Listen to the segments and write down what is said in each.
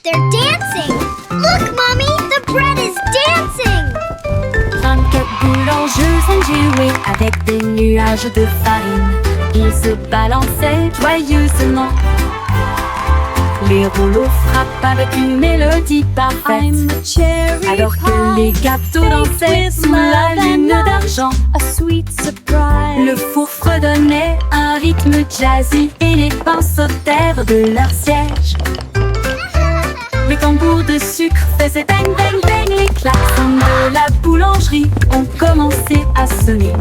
They're dancing! Look, Mommy! The bread is dancing! 24 boulangeuses ont joué avec des nuages de farine. Ils se balançaient joyeusement. Les rouleaux frappent avec une mélodie parfaite. Alors que les gâteaux dansaient sous la lune d'argent. Le four fredonnait un rythme jazzy et les pains sautèrent de leur siège. Les tambours de sucre faisaient bang bang bang. Les klaxons de la boulangerie ont commencé à sonner.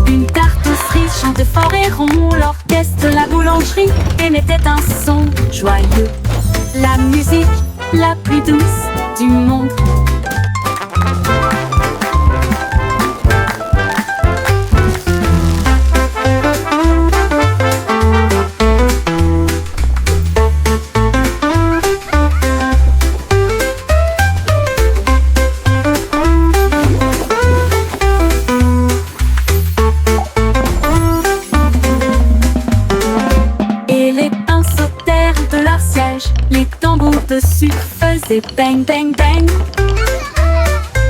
Une tarte aux cerises chantait fort et rond. L'orchestre de la boulangerie émettait un son joyeux. La musique la plus douce du monde. Les tambours de sucre faisaient bang bang bang.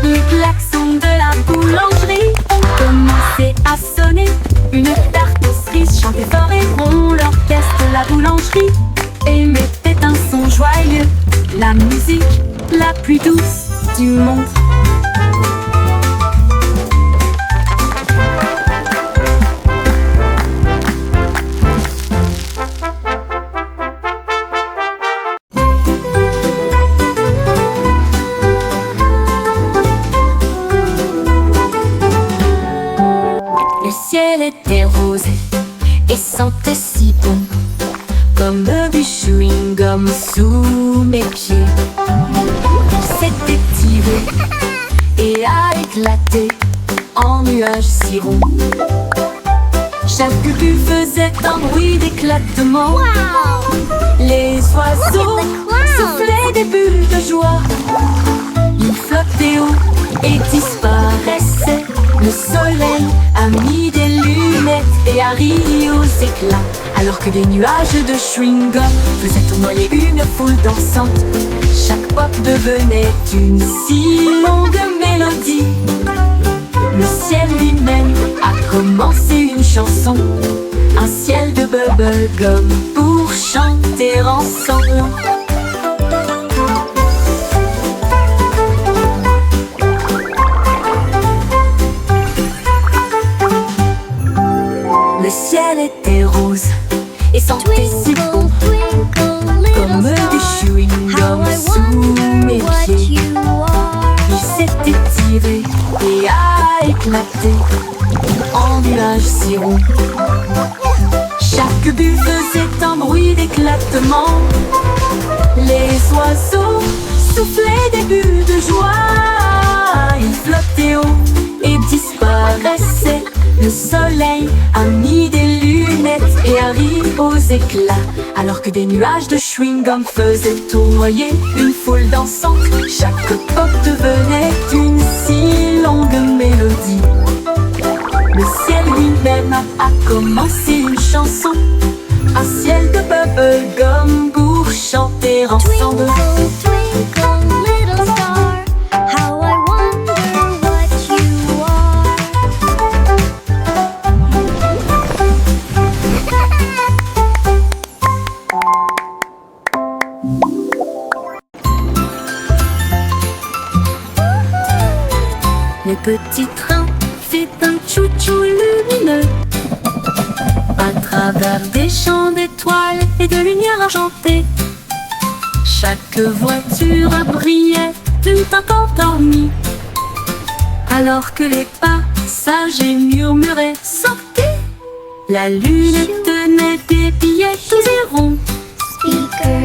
Les klaxons de la boulangerie ont commencé à sonner. Une tarte aux cerises chantait fort et rond. L'orchestre de la boulangerie émettait un son joyeux. La musique la plus douce du monde. Le ciel était rose et sentait si bon, comme du chewing-gum sous mes pieds. Il s'était tiré et a éclaté en nuages si ronds. Chaque bulle faisait un bruit d'éclatement. Wow! Les oiseaux soufflaient des bulles de joie. Ils flottaient haut et disparaissaient. Le soleil a mis des lunettes et a ri aux éclats. Alors que des nuages de chewing-gum faisaient tournoyer une foule dansante. Chaque pop devenait une si longue mélodie. Le ciel lui-même a commencé une chanson. Un ciel de bubblegum pour chanter ensemble. Le ciel était rose et sentait si bon, comme du chewing-gum sous mes pieds. Il s'était tiré et a éclaté en nuages si ronds. Chaque bulle faisait un bruit d'éclatement. Les oiseaux soufflaient des bulles de joie. Ils flottaient haut et disparaissaient. Le soleil a mis des lunettes et a ri aux éclats. Alors que des nuages de chewing-gum faisaient tournoyer une foule dansante. Chaque pop devenait une si longue mélodie. Le ciel lui-même a commencé une chanson. Un ciel de bubblegum pour chanter ensemble. Twinkle, little star, how I wonder what you are. Le petit train fait un chou-chou lumineux à travers des champs d'étoiles et de lumière argentée. Chaque voiture brillait d'une teinte endormie, alors que les passagers murmuraient « Sortez !» La lune tenait des billets tous et ronds,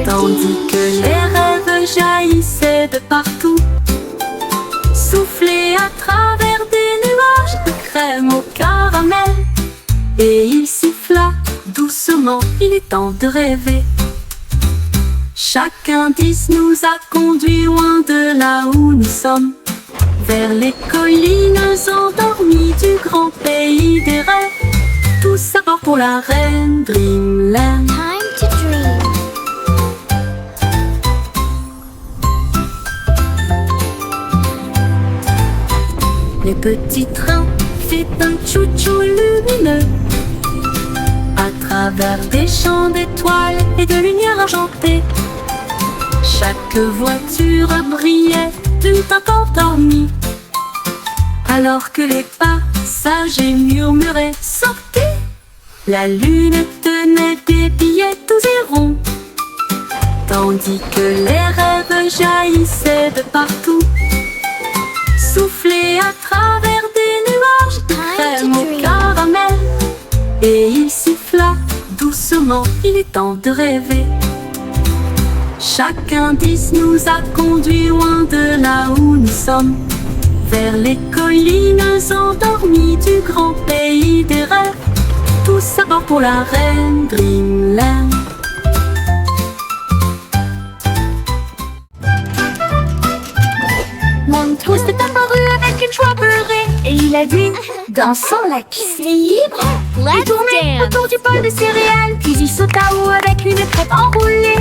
tandis que les rêves jaillissaient de partout, soufflés à travers des nuages de crème au caramel. Et il siffla doucement, il est temps de rêver. Chaque indice nous a conduits loin de là où nous sommes, vers les collines endormies du grand pays des rêves. Tous à bord pour la reine Dreamland. Time to dream. petit train fait un chou-chou lumineux à travers des champs d'étoiles et de lumière argentée. Chaque voiture brillait tout encore dormie, alors que les passagers murmuraient « Sortez !» La lune tenait des billets tous et ronds, tandis que les rêves jaillissaient de partout, soufflés à travers des nuages de crème au caramel. Et il siffla doucement, il est temps de rêver. Chaque indice nous a conduits loin de là où nous sommes, vers les collines endormies du grand pays des rêves. Tout ça va pour la reine Dreamland. Mon toast est apparu avec une joie beurrée et il a dit dansons la piste libre. Il Let's tournait dance. autour du bol de céréales, puis il sauta haut avec une crêpe enroulée.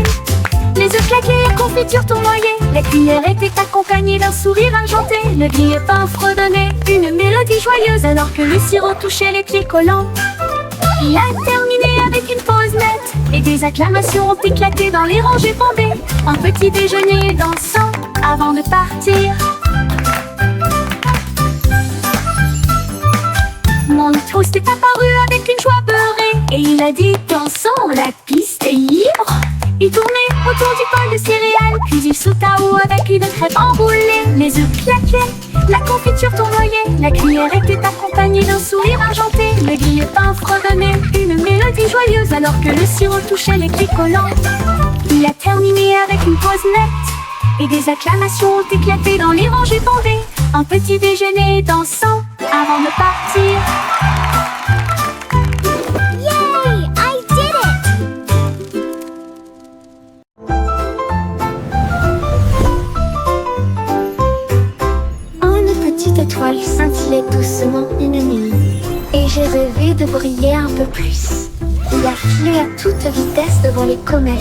Les œufs claqués, la confiture tournoyait, la cuillère était accompagnée d'un sourire argenté. Le grille-pain fredonnait une mélodie joyeuse alors que le sirop touchait les pieds collants. Il a terminé avec une pause nette et des acclamations ont éclaté dans les rangées bombées. Un petit déjeuner dansant avant de partir. Mon toast est apparu avec une joie beurrée et il a dit dansons, la piste est libre. Il tournait autour du bol de céréales, puis il sauta haut avec une crêpe enroulée. Les œufs claquaient, la confiture tournoyait, la cuillère était accompagnée d'un sourire argenté. Le grille-pain fredonnait une mélodie joyeuse alors que le sirop touchait les pieds collants. Il a terminé avec une pause nette et des acclamations ont éclaté dans les rangées bondées. Un petit déjeuner dansant avant de partir. Yay! I did it! Une petite étoile scintillait doucement une nuit, et j'ai rêvé de briller un peu plus. Il a filé à toute vitesse devant les comètes,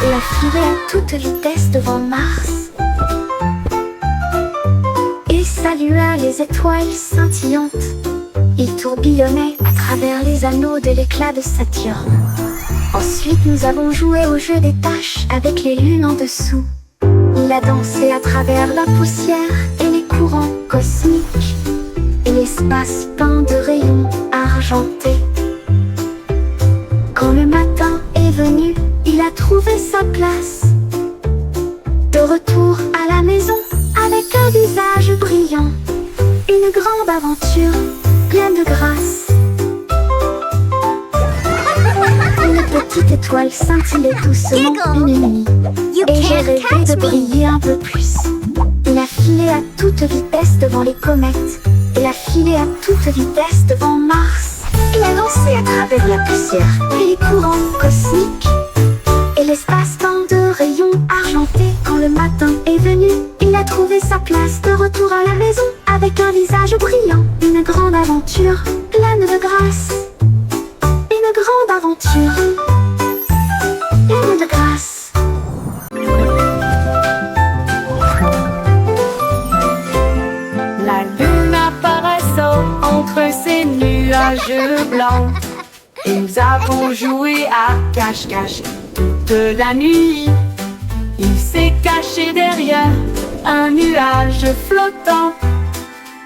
et a filé à toute vitesse devant Mars. Et salua les étoiles scintillantes. Il tourbillonnait à travers les anneaux de l'éclat de Saturne. Ensuite nous avons joué au jeu des taches avec les lunes en dessous. Il a dansé à travers la poussière et les courants cosmiques, et l'espace peint de rayons argentés. Quand le matin est venu, il a trouvé sa place. De retour à la maison, avec un visage brillant, une grande aventure pleine de grâce. Une petite étoile scintillait doucement une nuit, You et j'ai can't rêvé catch de me! briller un peu plus. Il a filé à toute vitesse devant les comètes, et a filé à toute vitesse devant Mars. Il a lancé à travers la poussière et les courants cosmiques, et l'espace peint de rayons argentés. Quand le matin est venu, il a trouvé sa place. De retour à la maison, avec un visage brillant, une grande aventure pleine de grâce. Une grande aventure pleine de grâce. La lune apparaissant entre ces nuages blancs, et nous avons joué à cache-cache toute la nuit. Il s'est caché derrière un nuage flottant,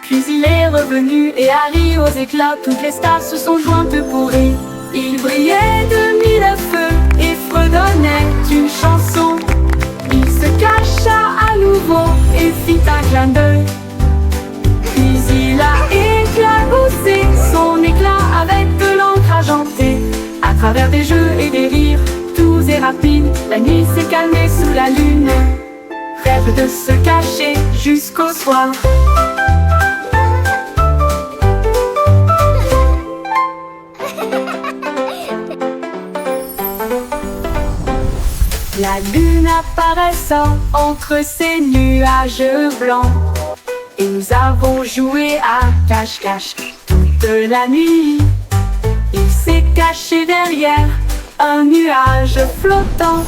puis il est revenu et a ri aux éclats. Toutes les stars se sont jointes pour rire. Il brillait de mille feux et fredonnait une chanson. Il se cacha à nouveau et fit un clin d'œil. Puis il a éclaboussé son éclat avec de l'encre argentée. À travers des jeux et des rires, doux et rapides, la nuit s'est calmée sous la lune. Rêve de se cacher jusqu'au soir. La lune apparaissant entre ces nuages blancs, et nous avons joué à cache-cache toute la nuit. Il s'est caché derrière un nuage flottant,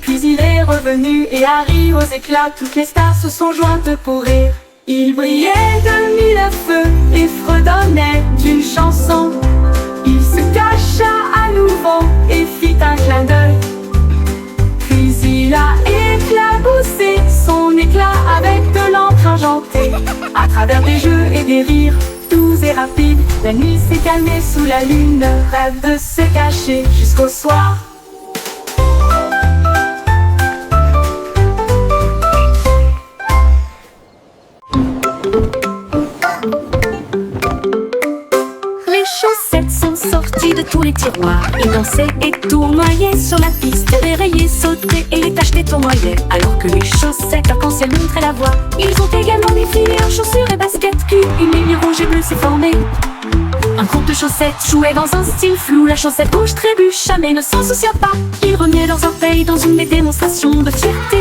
puis il est revenu et a ri aux éclats. Toutes les stars se sont jointes pour rire. Il brillait de mille feux et fredonnait d'une chanson. Il se cacha à nouveau et fit un clin d'œil. Puis il a éclaboussé son éclat avec de l'encre argentée. À travers des jeux et des rires doux et rapides, la nuit s'est calmée sous la lune. Rêve de se cacher jusqu'au soir. Les chaussettes sont sorties de tous les tiroirs. Ils dansaient et tournoyaient sur la piste. Les rayés sautaient et les tachetés tournoyaient. Alors que les chaussettes arc-en-ciel montraient la voie. Ils ont également défilé en chaussures et baskets cul. Une ligne rouge et bleue s'est formée. Un groupe de chaussettes jouait dans un style flou. La chaussette rouge trébucha mais ne s'en soucia pas. Ils remuaient leurs orteils dans une démonstration de fierté.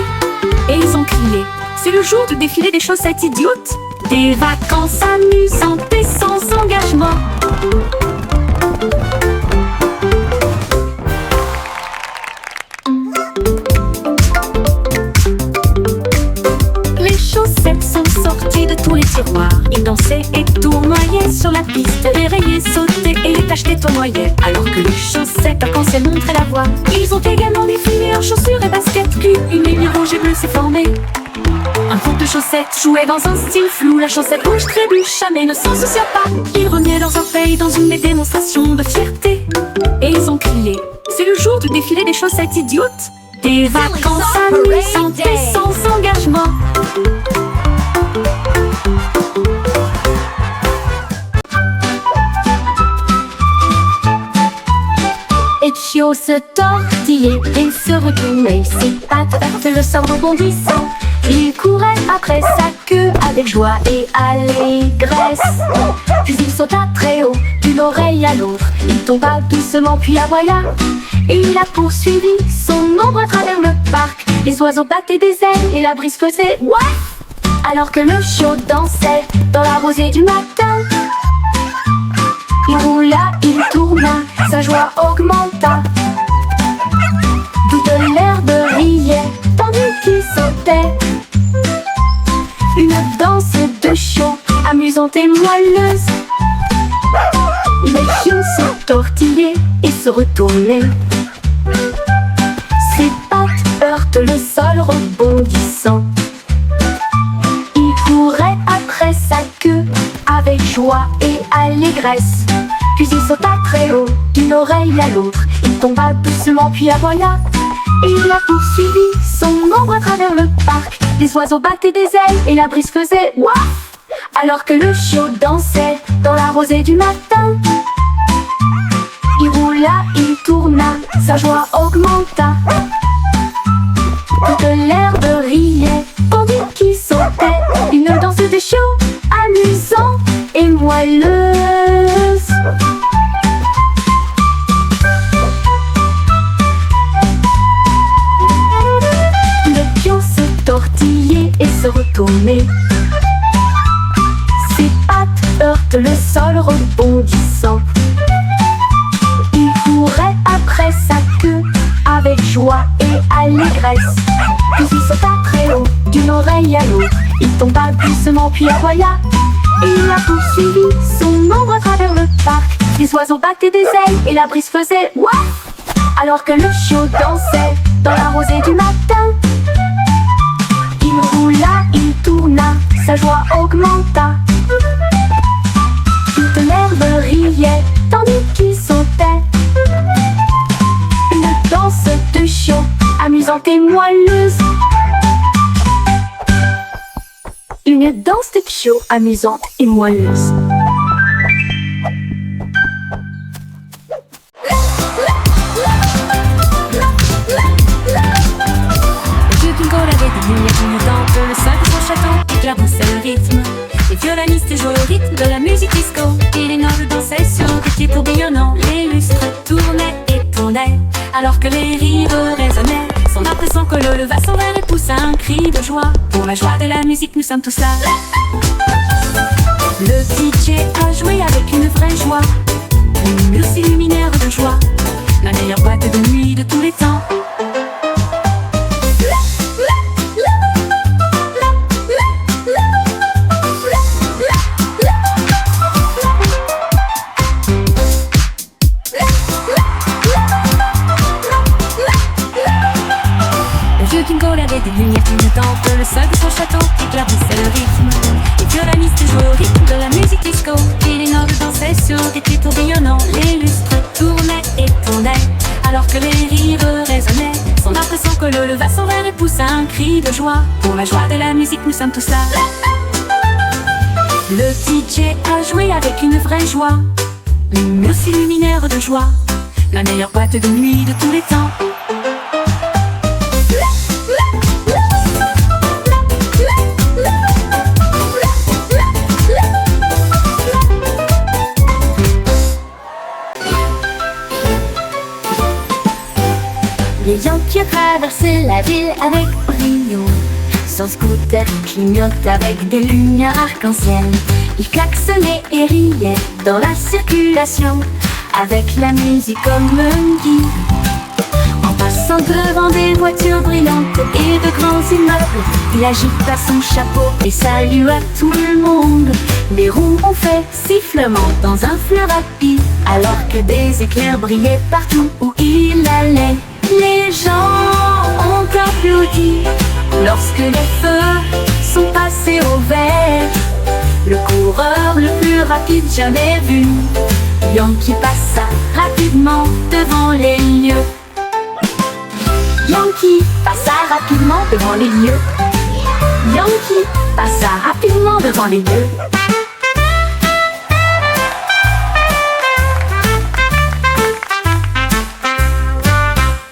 Et ils ont crié: c'est le jour du défilé des chaussettes idiotes. Des vacances amusantes et sans engagement. Les chaussettes sont sorties de tous les tiroirs. Ils dansaient et tournoyaient sur la piste. Les rayés sautaient et les tachetés tournoyaient. Alors que les chaussettes arc-en-ciel montraient la voie. Ils ont également défilé en chaussures et baskets cul. Une ligne rouge et bleue s'est formée. Un groupe de chaussettes jouait dans un style flou. La chaussette rouge trébucha mais ne s'en soucia pas. Ils remuaient leurs orteils dans une démonstration de fierté. Et ils ont crié: c'est le jour du défilé des chaussettes idiotes. Des vacances amusantes et sans engagement. Etchio se tortillait et se retournait. Ses pattes heurtaient le sol rebondissant. Il courait après sa queue avec joie et allégresse. Puis il sauta très haut d'une oreille à l'autre. Il tomba doucement puis aboya. Et il a poursuivi son ombre à travers le parc. Les oiseaux battaient des ailes et la brise faisait ouaf. Alors que le chiot dansait dans la rosée du matin. Il roula, il tourna, sa joie augmenta. Toute l'herbe riait tandis qu'il sautait. Une danse de chiot amusante et moelleuse. Les chiots se tortillaient et se retournaient. Ses pattes heurtent le sol rebondissant. Il courait après sa queue avec joie et allégresse. Puis il sauta très haut d'une oreille à l'autre. Il tomba doucement puis aboya. Et il a poursuivi son ombre à travers le parc. Les oiseaux battaient des ailes et la brise faisait ouaf. Alors que le chiot dansait dans la rosée du matin. Il roula, il tourna, sa joie augmenta. Toute l'herbe riait tandis qu'il sautait. Une danse de chiot amusante et moelleuse. Le pion se tortillait et se retournait. Ses pattes heurtent le sol rebondissant. Il courait après sa queue avec joie et allégresse. Puis il sauta très haut d'une oreille à l'autre. Il tomba doucement puis aboya. Et il a poursuivi son ombre à travers le parc. Les oiseaux battaient des ailes et la brise faisait ouaf. Alors que le chiot dansait dans la rosée du matin. Il roula, il tourna, sa joie augmenta. Toute l'herbe riait tandis qu'il sautait. Une danse de chiot amusante et moelleuse. Une danse de chiot amusante et moelleuse. Le sol de son château, éclaboussait le rythme. Les violonistes jouaient au rythme de la musique disco. Et les nobles dansaient sur des pieds tourbillonnants. Les lustres tournaient et tournaient, alors que les rires résonnaient. Son âme de son colo leva son verre et poussa un cri de joie. Pour la joie de la musique, nous sommes tous là. Le DJ a joué avec une vraie joie. Les murs s'illuminèrent de joie. La meilleure boîte de nuit de tous les temps. avait des lumières clignotantes. Le sol de son château éclaircissait le rythme. Les violonistes jouaient au rythme de la musique disco. Et les nobles dansaient sur des pieds tourbillonnants. Les lustres tournaient et tournaient, alors que les rires résonnaient. Son impression que le leva son verre et poussa un cri de joie. Pour la joie de la musique, nous sommes tous là. Le DJ a joué avec une vraie joie. Les murs s'illuminèrent de joie. La meilleure boîte de nuit de tous les temps. Les Yankees traversaient la ville avec brio. Son scooter clignote avec des lumières arc-en-ciel. Il klaxonnait et riait dans la circulation, avec la musique comme un guide. En passant devant des voitures brillantes et de grands immeubles, il agita son chapeau et salua tout le monde. Les roues ont fait sifflement dans un fleuve rapide, alors que des éclairs brillaient partout où il allait. Les gens ont applaudi lorsque les feux sont passés au vert. Le coureur le plus rapide jamais vu, Yankee passa rapidement devant les lieux. Yankee passa rapidement devant les lieux. Yankee passa rapidement devant les lieux.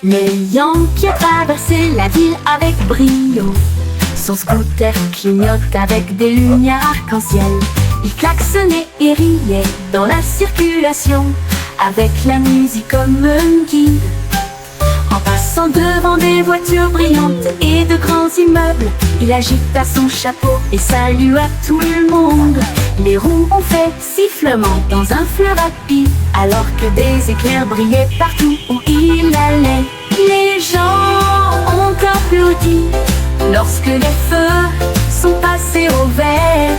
Les Yankees traversaient la ville avec brio. Son scooter clignote avec des lumières arc-en-ciel. Il klaxonnait et riait dans la circulation, avec la musique comme un guide. En passant devant des voitures brillantes et de grands immeubles, il agita son chapeau et salua tout le monde. Les roues ont fait sifflement dans un fleuve rapide, alors que des éclairs brillaient partout où il allait. Les gens ont applaudi lorsque les feux sont passés au vert.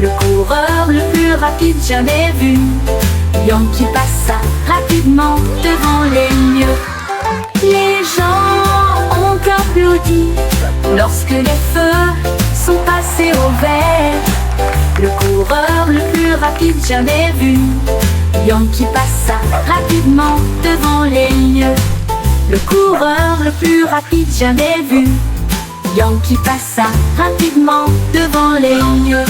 Le coureur le plus rapide jamais vu, Yankee passa rapidement devant les lieux. Les gens ont applaudi lorsque les feux sont passés au vert. Le coureur le plus rapide jamais vu, Yankee passa rapidement devant les lieux. Le coureur le plus rapide jamais vu, Yankee passa rapidement devant les lieux.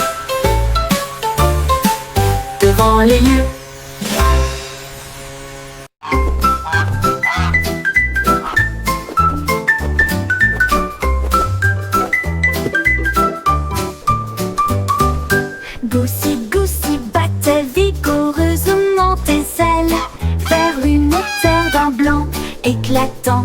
Devant les lieux. Goosey, Goosey battait vigoureusement tes ailes vers une terre d'un blanc éclatant.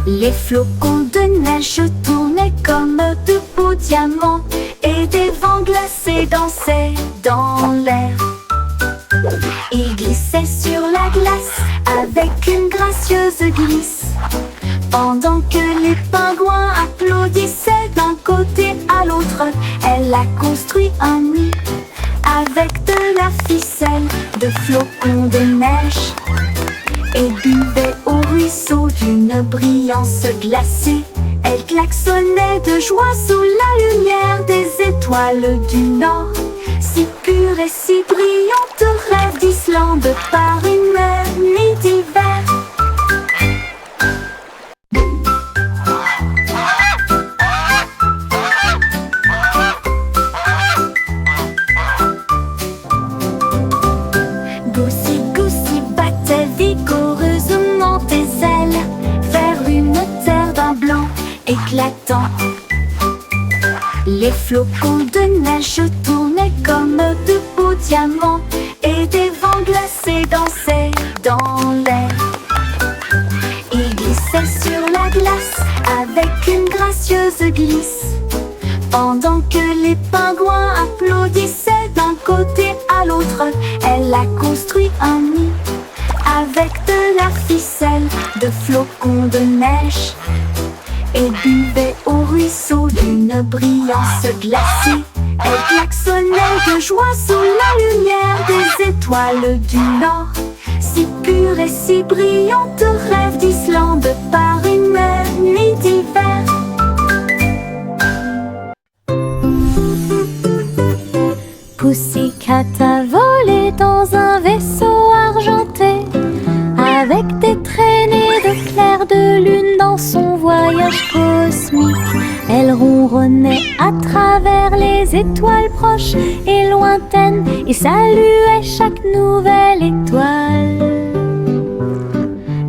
Les flocons de neige tournaient comme de beaux diamants et des vents glacés dansaient dans l'air. Il glissait sur la glace avec une gracieuse glisse, pendant que les pingouins applaudissaient d'un côté à l'autre. Elle a construit un nid avec de la ficelle de flocons de neige et buvait au ruisseau d'une brillance glacée. Elle klaxonnait de joie sous la lumière des étoiles du Nord, si pure et si brillante, rêve d'Islande par une nuit d'hiver. Goosey, Goosey battait vigoureusement tes ailes vers une terre d'un blanc éclatant. Les flocons de neige tournaient comme de beaux diamants et des vents glacés dansaient dans l'air. Il glissait sur la glace avec une gracieuse glisse, pendant que les pingouins applaudissaient d'un côté à l'autre. Elle a construit un nid avec de la ficelle de flocons de neige et buvait au ruisseau d'une brillance glacée. Elle klaxonnait de joie sous la lumière des étoiles du Nord, si pure et si brillante, rêve d'Islande par une nuit d'hiver. cosmique. Elle ronronnait à travers les étoiles proches et lointaines et saluait chaque nouvelle étoile.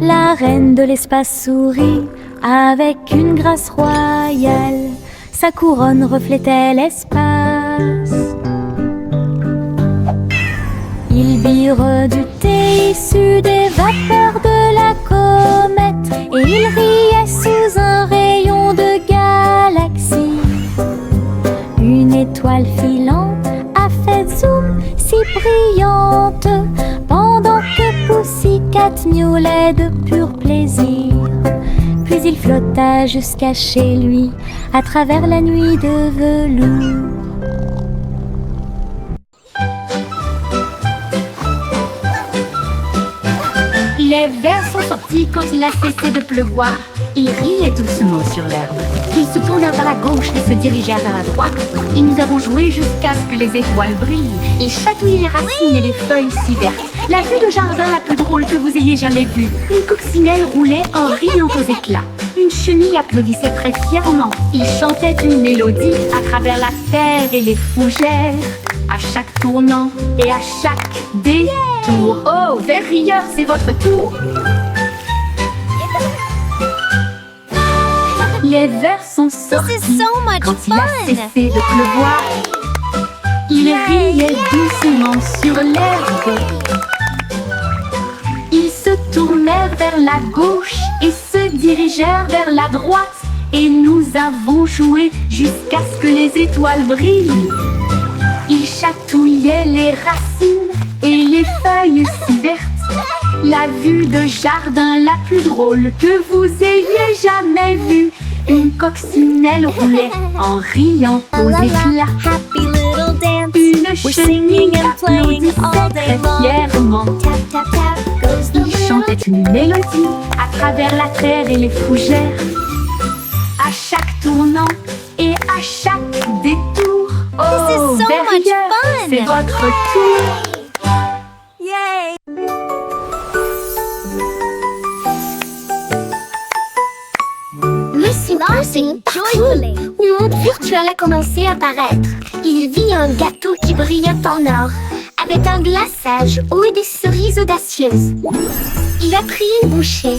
La reine de l'espace sourit avec une grâce royale. Sa couronne reflétait l'espace. Ils birent du thé issu des vapeurs de la comète et ils riaient sous un rayon de galaxie. Une étoile filante a fait zoom si brillante pendant que Pussycat miaulait de pur plaisir. Puis il flotta jusqu'à chez lui à travers la nuit de velours. Les vers sont sortis quand il a cessé de pleuvoir. Il riait doucement sur l'herbe. Ils se tournèrent vers la gauche et se dirigèrent vers la droite. Et nous avons joué jusqu'à ce que les étoiles brillent et chatouillent les racines et les feuilles si vertes. La vue de jardin la plus drôle que vous ayez jamais vue. Une coccinelle roulait en riant aux éclats. Une chenille applaudissait très fièrement. Il chantait une mélodie à travers la terre et les fougères. À chaque tournant et à chaque détour. Oh, vers rieur, c'est votre tour. Les vers sont sortis This is so much quand il a fun. cessé de pleuvoir. Il riait doucement sur l'herbe. Ils se tournèrent vers la gauche et se dirigèrent vers la droite. Et nous avons joué jusqu'à ce que les étoiles brillent. Ils chatouillaient les racines et les feuilles si vertes. La vue de jardin la plus drôle que vous ayez jamais vue. Une coccinelle roulait en riant aux éclats. Happy little dance. Une We're chenille singing and playing all day applaudissait long. très fièrement. Tap, tap, tap goes the Il chantait une mélodie à travers la terre et les fougères. À chaque tournant et à chaque détour. This is Oh, so vers much rieur, fun. c'est votre tour. Yay! Monsieur Pussy, Joyfully. une monde virtuel a commencé à apparaître. Il vit un gâteau qui brillait en or, avec un glaçage haut et des cerises audacieuses. Il a pris une bouchée,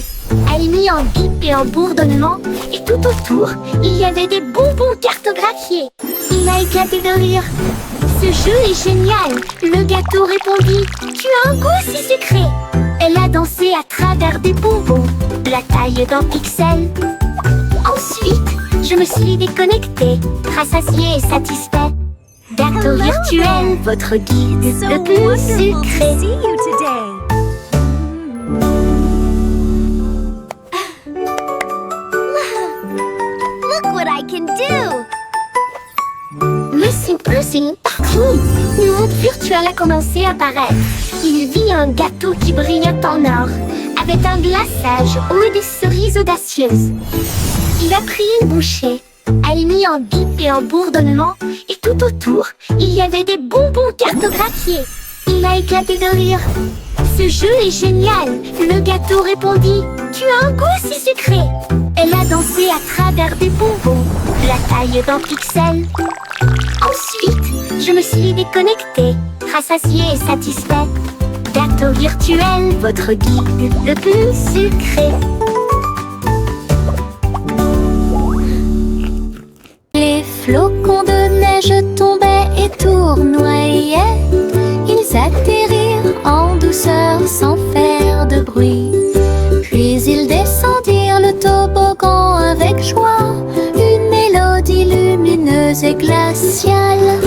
a mis en bip et en bourdonnement, et tout autour, il y avait des bonbons cartographiés. Il a éclaté de rire. Ce jeu est génial, le gâteau répondit. Tu as un goût si sucré. Elle a dansé à travers des bonbons, la taille d'un pixel. Ensuite, je me suis déconnectée, rassasiée et satisfait. Gâteau Hello virtuel, there. votre guide So le plus wonderful to sucré. see you today. Look what I can do. Monsieur Pussy, partout, une monde virtuel a commencé à apparaître. Il vit un gâteau qui brillait en or, avec un glaçage haut et des cerises audacieuses. Il a pris une bouchée, a mis en bip et en bourdonnement, et tout autour, il y avait des bonbons cartographiés. Il a éclaté de rire. Ce jeu est génial, le gâteau répondit. Tu as un goût si sucré. Elle a dansé à travers des bonbons, la taille d'un pixel. Ensuite, je me suis déconnectée, rassasiée et satisfaite. Gâteau virtuel, votre guide le plus sucré. Les flocons de neige tombaient et tournoyaient. Ils atterrirent en douceur sans faire de bruit. Puis ils descendirent le toboggan avec joie. Une mélodie lumineuse et glaciale.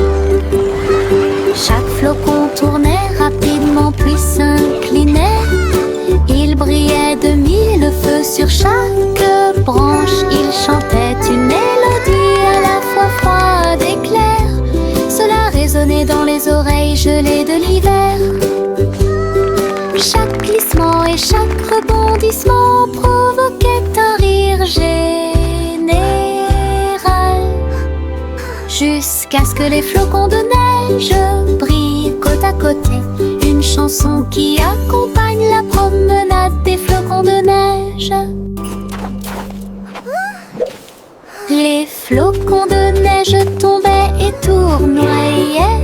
Chaque flocon tournait rapidement puis s'inclinait. Il brillait de mille feux sur chaque branche. Il chantait une mélodie à la fois froide et claire. Cela résonnait dans les oreilles gelées de l'hiver. Chaque glissement et chaque rebondissement provoquait un rire général. Jusqu'à ce que les flocons de neige brillent côte à côté. Une chanson qui accompagne la promenade des flocons de neige. flocons de neige tombaient et tournoyaient.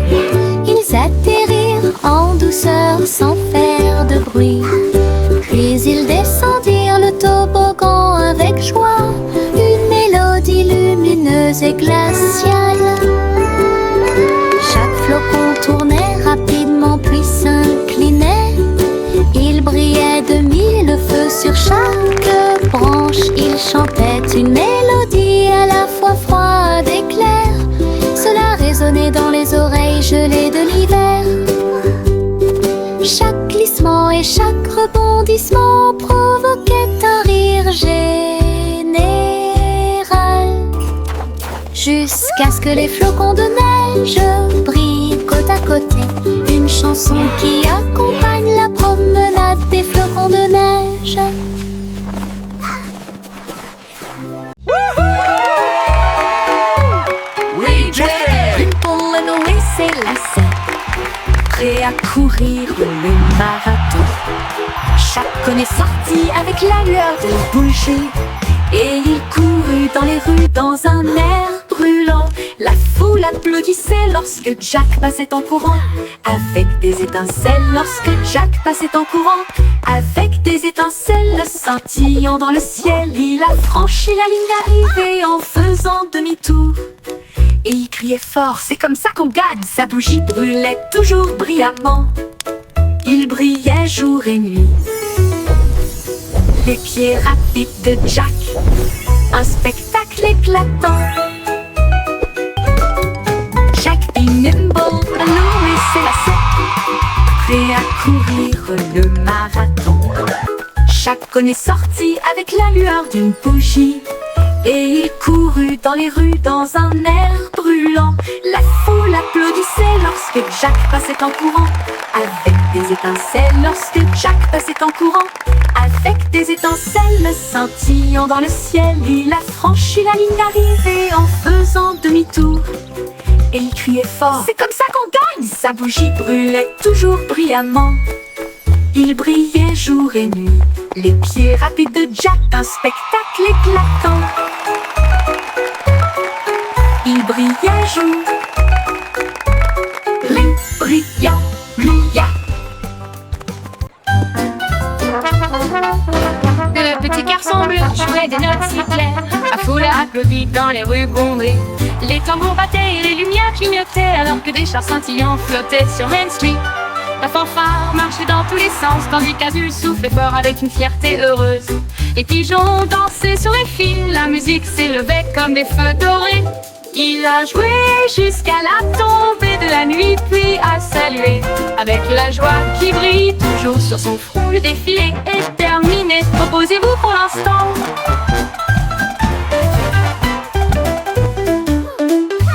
Ils atterrirent en douceur sans faire de bruit. Puis ils descendirent le toboggan avec joie, une mélodie lumineuse et glaciale. Chaque flocon tournait rapidement puis s'inclinait. Il brillait de mille feux sur chaque branche. Il chantait une mélodie à la fois froide et claire. Cela résonnait dans les oreilles gelées de l'hiver. Chaque glissement et chaque rebondissement provoquait un rire général. Jusqu'à ce que les flocons de neige brillent côte à côté. Une chanson qui accompagne la promenade des flocons de neige. We did it! Une poule Noé s'élançait, prêt à courir le marathon. Chacun est sorti avec la lueur de bougie, et il courut dans les rues dans un air brûlant. La foule applaudissait lorsque Jack passait en courant, avec des étincelles lorsque Jack passait en courant. Avec des étincelles scintillant dans le ciel, il a franchi la ligne d'arrivée en faisant demi-tour. Et il criait fort, c'est comme ça qu'on gagne. Sa bougie brûlait toujours brillamment. Il brillait jour et nuit. Les pieds rapides de Jack, un spectacle éclatant. Jack be nimble, Noé s'élançait, prêt à courir le marathon. Chacun est sorti avec la lueur d'une bougie, et il courut dans les rues dans un air brûlant. La foule applaudissait lorsque Jack passait en courant, avec des étincelles lorsque Jack passait en courant. Avec des étincelles scintillant dans le ciel, il a franchi la ligne d'arrivée en faisant demi-tour. Et il criait fort, c'est comme ça qu'on gagne. Sa bougie brûlait toujours brillamment. Il brillait jour et nuit. Les pieds rapides de Jack, un spectacle éclatant. Il brillait jour, brillant. Le petit garçon bleu jouait des notes si claires. La foule applaudit dans les rues bondées. Les tambours battaient et les lumières clignotaient, alors que des chars scintillants flottaient sur Main Street. La fanfare marchait dans tous les sens, tandis qu'Azul soufflait fort avec une fierté heureuse. Les pigeons dansaient sur les fils, la musique s'élevait comme des feux dorés. Il a joué jusqu'à la tombée de la nuit, puis a salué avec la joie qui brille toujours sur son front. Le défilé est terminé, reposez-vous pour l'instant.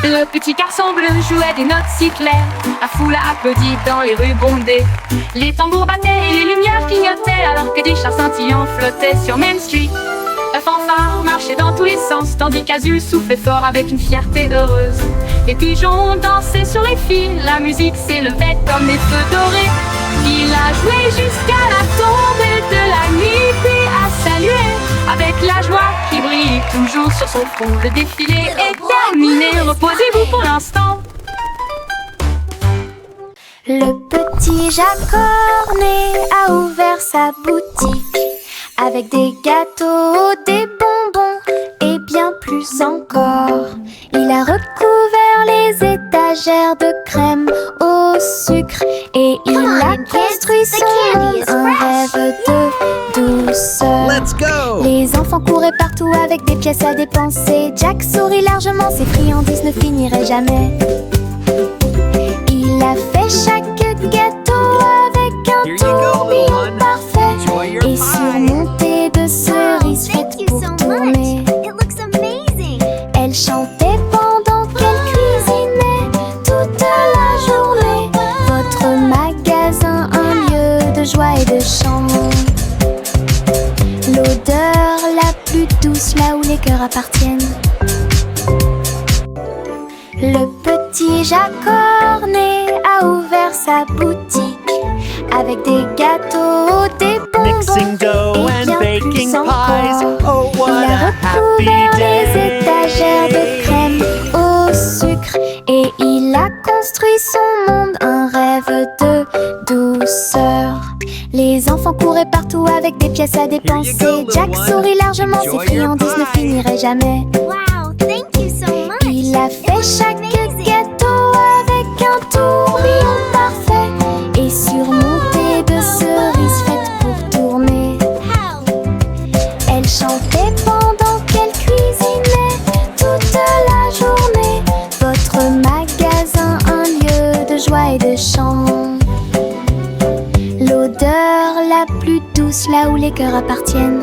Le petit garçon bleu jouait des notes si claires. La foule a applaudi dans les rues bondées. Les tambours battaient et les lumières clignotaient, alors que des chars scintillants flottaient sur Main Street. La fanfare marchait dans tous les sens, tandis qu'Azul soufflait fort avec une fierté heureuse. Les pigeons dansaient sur les fils, la musique s'élevait comme des feux dorés. Il a joué jusqu'à la tombée de la nuit, puis a salué avec la joie qui brille toujours sur son front. Le défilé est terminé, reposez-vous pour l'instant. Le petit Jack Cornet a ouvert sa boutique avec des gâteaux, des bonbons et bien plus encore. Il a recouvert les étagères de crème au sucre et il a construit seul un rêve de douceur. Let's go! Les enfants couraient partout avec des pièces à dépenser. Jack sourit largement, ses friandises ne finiraient jamais. Il a fait chaque gâteau avec un Here you go, tourbillon little one. parfait Enjoy your et pie. surmonté de cerises Thank faites you pour so much. tourner. It looks amazing. Elle chantait pendant qu'elle cuisinait toute la journée. Votre magasin, un lieu de joie et de chant. L'odeur la plus douce là où les cœurs appartiennent. Le petit Jack Cornet a ouvert sa boutique avec des gâteaux, des Mixing bonbons dough et and bien baking plus pies. encore. Oh, what Il a a happy recouvert les day! étagères de pièces à dépenser. little Jack one. sourit largement, ses Enjoy your friandises ne pie. finiraient jamais. Wow, thank you so much. Il a fait was chaque amazing. gâteau avec un tourbillon parfait et surmonté de cerises faites pour tourner. How? Elle chantait pendant qu'elle cuisinait toute la journée. Votre magasin, un lieu de joie et de chant. L'odeur la plus douce là où les cœurs appartiennent.